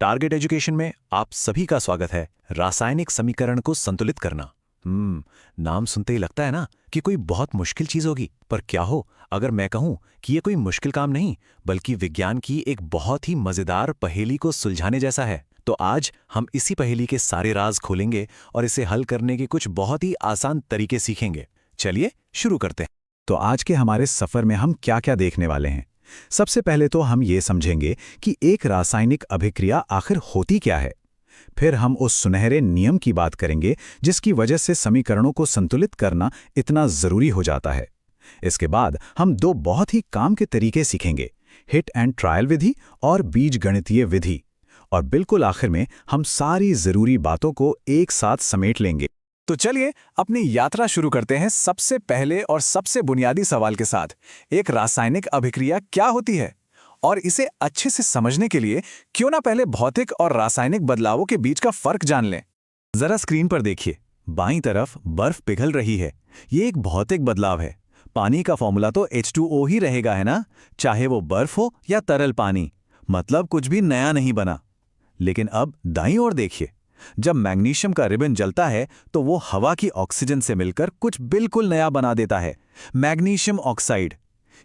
Target education में आप सभी का स्वागत है। रासायनिक समीकरण को संतुलित करना। नाम सुनते ही लगता है ना कि कोई बहुत मुश्किल चीज होगी, पर क्या हो अगर मैं कहूं कि ये कोई मुश्किल काम नहीं बल्कि विज्ञान की एक बहुत ही मजेदार पहेली को सुलझाने जैसा है। तो आज हम इसी पहेली के सारे राज खोलेंगे और इसे हल करने के कुछ बहुत ही आसान तरीके सीखेंगे। चलिए शुरू करते हैं। तो आज के हमारे सफर में हम क्या क्या देखने वाले हैं। सबसे पहले तो हम ये समझेंगे कि एक रासायनिक अभिक्रिया आखिर होती क्या है। फिर हम उस सुनहरे नियम की बात करेंगे जिसकी वजह से समीकरणों को संतुलित करना इतना जरूरी हो जाता है। इसके बाद हम दो बहुत ही काम के तरीके सीखेंगे, हिट एंड ट्रायल विधि और बीजगणितीय विधि। और बिल्कुल आखिर में हम सारी जरूरी बातों को एक साथ समेट लेंगे। तो चलिए अपनी यात्रा शुरू करते हैं सबसे पहले और सबसे बुनियादी सवाल के साथ। एक रासायनिक अभिक्रिया क्या होती है? और इसे अच्छे से समझने के लिए क्यों ना पहले भौतिक और रासायनिक बदलावों के बीच का फर्क जान लें। जरा स्क्रीन पर देखिए, बाईं तरफ बर्फ पिघल रही है। ये एक भौतिक बदलाव है। पानी का फॉर्मूला तो H2O ही रहेगा, है ना? चाहे वो बर्फ हो या तरल पानी, मतलब कुछ भी नया नहीं बना। लेकिन अब दाईं ओर देखिए, जब मैग्नीशियम का रिबन जलता है तो वो हवा की ऑक्सीजन से मिलकर कुछ बिल्कुल नया बना देता है, मैग्नीशियम ऑक्साइड।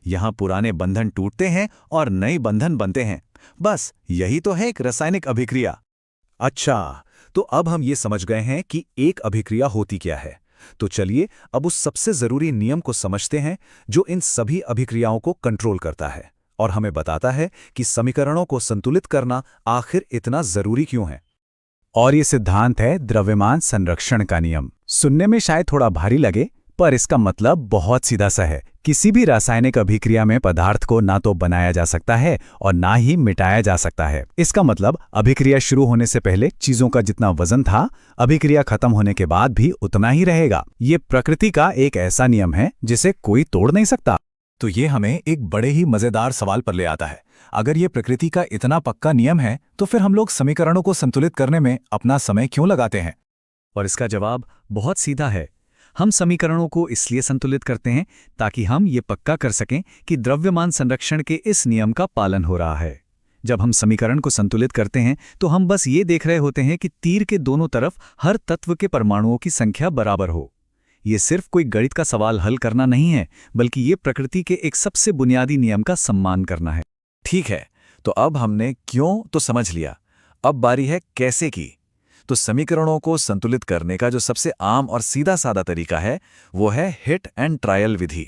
यहां पुराने बंधन टूटते हैं और नए बंधन बनते हैं। बस यही तो है एक रासायनिक अभिक्रिया। अच्छा, तो अब हम ये समझ गए हैं कि एक अभिक्रिया होती क्या है। तो चलिए अब उस सबसे जरूरी नियम को समझते हैं जो इन सभी अभिक्रियाओं को कंट्रोल करता है और हमें बताता है कि समीकरणों को संतुलित करना आखिर इतना जरूरी क्यों है। और ये सिद्धांत है द्रव्यमान संरक्षण का नियम। सुनने में शायद थोड़ा भारी लगे, पर इसका मतलब बहुत सीधा सा है। किसी भी रासायनिक अभिक्रिया में पदार्थ को ना तो बनाया जा सकता है और ना ही मिटाया जा सकता है। इसका मतलब अभिक्रिया शुरू होने से पहले चीजों का जितना वजन था, अभिक्रिया खत्म होने के बाद भी उतना ही रहेगा। ये प्रकृति का एक ऐसा नियम है जिसे कोई तोड़ नहीं सकता। तो ये हमें एक बड़े ही मजेदार सवाल पर ले आता है। अगर ये प्रकृति का इतना पक्का नियम है तो फिर हम लोग समीकरणों को संतुलित करने में अपना समय क्यों लगाते हैं? और इसका जवाब बहुत सीधा है। हम समीकरणों को इसलिए संतुलित करते हैं ताकि हम ये पक्का कर सकें कि द्रव्यमान संरक्षण के इस नियम का पालन हो रहा है। जब हम समीकरण को संतुलित करते हैं तो हम बस ये देख रहे होते हैं कि तीर के दोनों तरफ हर तत्व के परमाणुओं की संख्या बराबर हो। ये सिर्फ कोई गणित का सवाल हल करना नहीं है, बल्कि ये प्रकृति के एक सबसे बुनियादी नियम का सम्मान करना है। ठीक है, तो अब हमने क्यों तो समझ लिया, अब बारी है कैसे की। तो समीकरणों को संतुलित करने का जो सबसे आम और सीधा साधा तरीका है वो है हिट एंड ट्रायल विधि।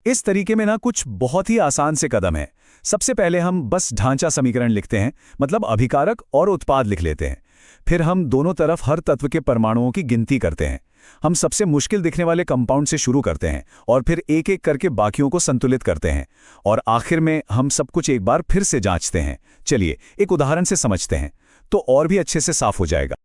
इस तरीके में ना कुछ बहुत ही आसान से कदम है। सबसे पहले हम बस ढांचा समीकरण लिखते हैं, मतलब अभिकारक और उत्पाद लिख लेते हैं। फिर हम दोनों तरफ हर तत्व के परमाणुओं की गिनती करते हैं। हम सबसे मुश्किल दिखने वाले कंपाउंड से शुरू करते हैं और फिर एक एक करके बाकियों को संतुलित करते हैं। और आखिर में हम सब कुछ एक बार फिर से जांचते हैं। चलिए एक उदाहरण से समझते हैं तो और भी अच्छे से साफ हो जाएगा।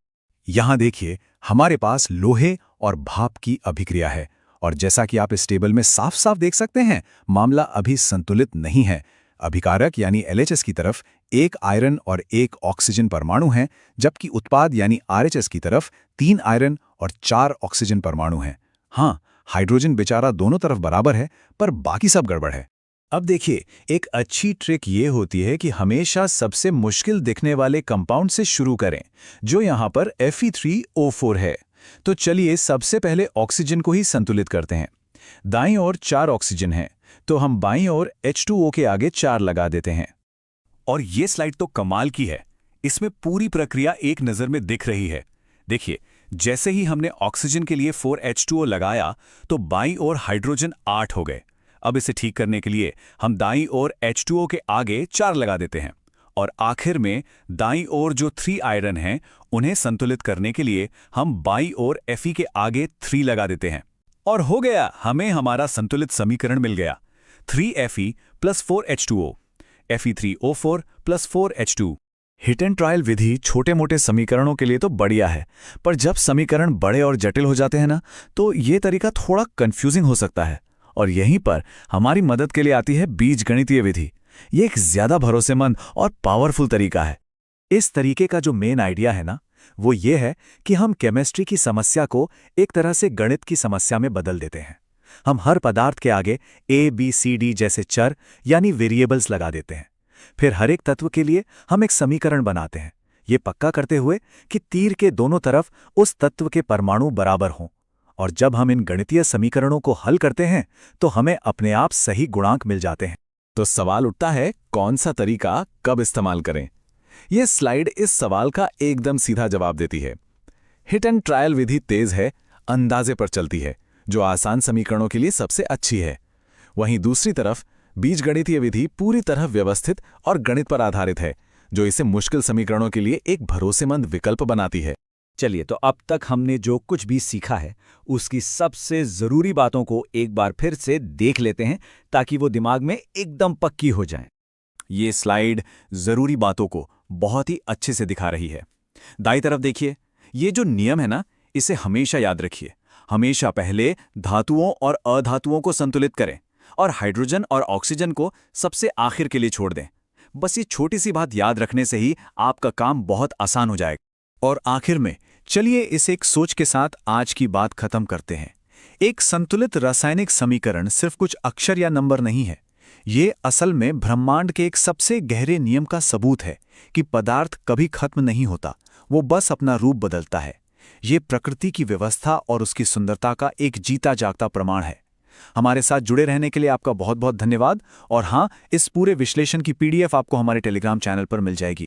यहां देखिए, हमारे पास लोहे और भाप की अभिक्रिया है और जैसा कि आप इस टेबल में साफ साफ देख सकते हैं, मामला अभी संतुलित नहीं है। अभिकारक यानी LHS की तरफ एक आयरन और एक ऑक्सीजन परमाणु हैं, जबकि उत्पाद यानी RHS की तरफ 3 आयरन और 4 ऑक्सीजन परमाणु हैं। हाँ, हाइड्रोजन बेचारा दोनों तरफ बराबर है, पर बाकी सब गड़बड़ है। अब देखिए, एक अच्छी ट्रिक ये होती है कि हमेशा सबसे मुश्किल दिखने वाले कंपाउंड से शुरू करें, जो यहाँ पर Fe3O4 है। तो चलिए सबसे पहले ऑक्सीजन को ही संतुलित करते हैं। दाईं ओर 4 ऑक्सीजन हैं, तो हम बाईं ओर H2O के आगे 4 लगा देते हैं। और ये स्लाइड तो कमाल की है, इसमें पूरी प्रक्रिया एक नज़र में दिख रही है। देखिए, जैसे ही हमने ऑक्सीजन के लिए 4H2O लगाया तो बाईं ओर हाइड्रोजन 8 हो गए। अब इसे ठीक करने के लिए हम दाईं ओर H2O के आगे 4 लगा देते हैं और आखिर में दाईं ओर जो 3 आयरन हैं उन्हें संतुलित करने के लिए हम बाईं ओर Fe के आगे 3 लगा देते हैं। और हो गया, हमें हमारा संतुलित समीकरण मिल गया। 3Fe + 4H2O, Fe3O4 + 4H2। Hit and trial विधि छोटे मोटे समीकरणों के लिए तो बढ़िया है, पर जब समीकरण बड़े और जटिल हो जाते हैं ना, तो ये तरीका थोड़ा कंफ्यूजिंग हो सकता है। और यहीं पर हमारी मदद के लिए आती है बीजगणितीय विधि। ये एक ज्यादा भरोसेमंद और पावरफुल तरीका है। इस तरीके का जो मेन आइडिया है ना, वो ये है कि हम केमिस्ट्री की समस्या को एक तरह से गणित की समस्या में बदल देते हैं। हम हर पदार्थ के आगे A, B, C, D जैसे चर यानी वेरिएबल्स लगा देते हैं। फिर हर एक तत्व के लिए हम एक समीकरण बनाते हैं, ये पक्का करते हुए कि तीर के दोनों तरफ उस तत्व के परमाणु बराबर हों। और जब हम इन गणितीय समीकरणों को हल करते हैं तो हमें अपने आप सही गुणांक मिल जाते हैं। तो सवाल उठता है, कौन सा तरीका कब इस्तेमाल करें? यह स्लाइड इस सवाल का एकदम सीधा जवाब देती है। हिट एंड ट्रायल विधि तेज है, अंदाजे पर चलती है, जो आसान समीकरणों के लिए सबसे अच्छी है। वहीं दूसरी तरफ बीजगणितीय विधि पूरी तरह व्यवस्थित और गणित पर आधारित है, जो इसे मुश्किल समीकरणों के लिए एक भरोसेमंद विकल्प बनाती है। चलिए, तो अब तक हमने जो कुछ भी सीखा है उसकी सबसे जरूरी बातों को एक बार फिर से देख लेते हैं, ताकि वो दिमाग में एकदम पक्की हो जाएं। ये स्लाइड जरूरी बातों को बहुत ही अच्छे से दिखा रही है। दाईं तरफ देखिए, ये जो नियम है ना, इसे हमेशा याद रखिए। हमेशा पहले धातुओं और अधातुओं को संतुलित करें और हाइड्रोजन और ऑक्सीजन को सबसे आखिर के लिए छोड़ दें। बस ये छोटी सी बात याद रखने से ही आपका काम बहुत आसान हो जाएगा। और आखिर में चलिए इस एक सोच के साथ आज की बात खत्म करते हैं। एक संतुलित रासायनिक समीकरण सिर्फ कुछ अक्षर या नंबर नहीं है। ये असल में ब्रह्मांड के एक सबसे गहरे नियम का सबूत है कि पदार्थ कभी खत्म नहीं होता, वो बस अपना रूप बदलता है। ये प्रकृति की व्यवस्था और उसकी सुंदरता का एक जीता जागता प्रमाण है। हमारे साथ जुड़े रहने के लिए आपका बहुत बहुत धन्यवाद। और हाँ, इस पूरे विश्लेषण की PDF आपको हमारे टेलीग्राम चैनल पर मिल जाएगी।